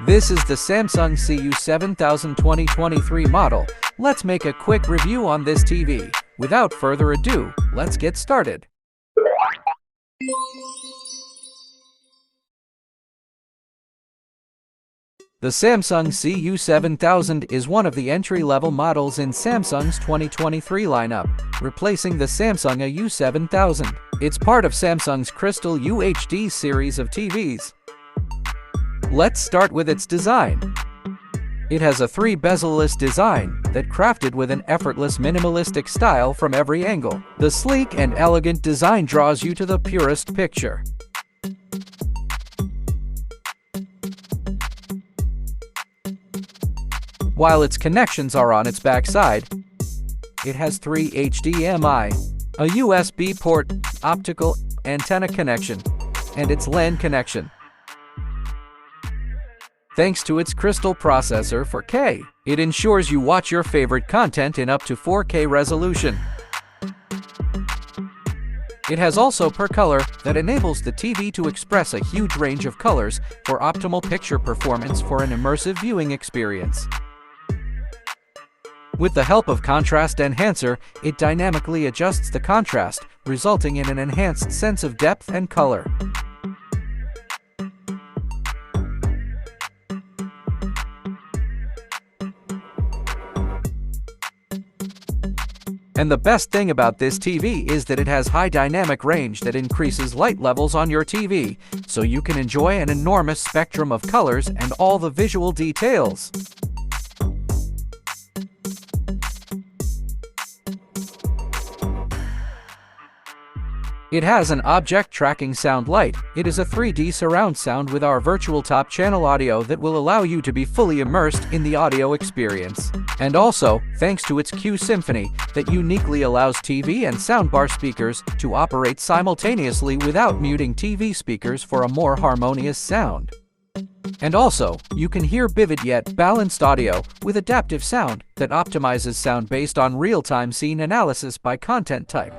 This is the Samsung CU7000 2023 model. Let's make a quick review on this TV. Without further ado, let's get started. The Samsung CU7000 is one of the entry-level models in Samsung's 2023 lineup, replacing the Samsung U7000. It's part of Samsung's Crystal UHD series of TVs. Let's start with its design. It has a 3-bezel-less design that crafted with an effortless minimalistic style from every angle. The sleek and elegant design draws you to the purest picture. While its connections are on its backside, it has 3 HDMI, a USB port, optical antenna connection, and its LAN connection. Thanks to its Crystal processor for K, it ensures you watch your favorite content in up to 4K resolution. It has also PurColor that enables the TV to express a huge range of colors for optimal picture performance for an immersive viewing experience. With the help of Contrast Enhancer, it dynamically adjusts the contrast, resulting in an enhanced sense of depth and color. And the best thing about this TV is that it has high dynamic range that increases light levels on your TV, so you can enjoy an enormous spectrum of colors and all the visual details. It has an object tracking sound light. It is a 3D surround sound with our virtual top channel audio that will allow you to be fully immersed in the audio experience. And also, thanks to its Q Symphony, that uniquely allows TV and soundbar speakers to operate simultaneously without muting TV speakers for a more harmonious sound. And also, you can hear vivid yet balanced audio with adaptive sound that optimizes sound based on real-time scene analysis by content type.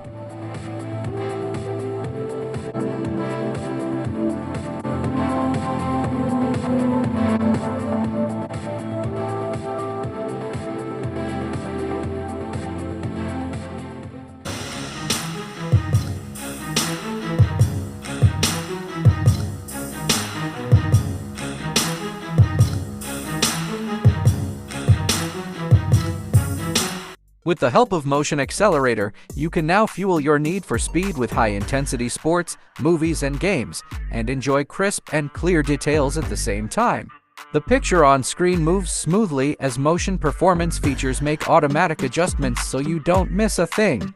With the help of Motion Xcelerator, you can now fuel your need for speed with high-intensity sports, movies, and games, and enjoy crisp and clear details at the same time. The picture on screen moves smoothly as motion performance features make automatic adjustments so you don't miss a thing.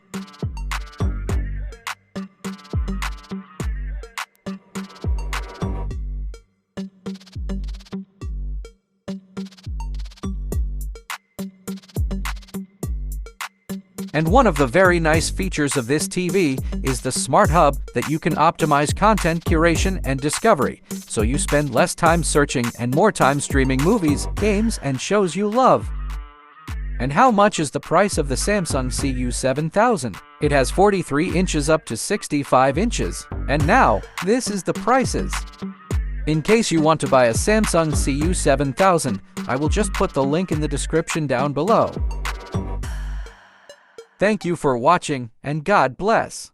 And one of the very nice features of this TV is the Smart Hub that you can optimize content curation and discovery, so you spend less time searching and more time streaming movies, games, and shows you love. And how much is the price of the Samsung CU7000? It has 43 inches up to 65 inches. And now, this is the prices. In case you want to buy a Samsung CU7000, I will just put the link in the description down below. Thank you for watching, and God bless.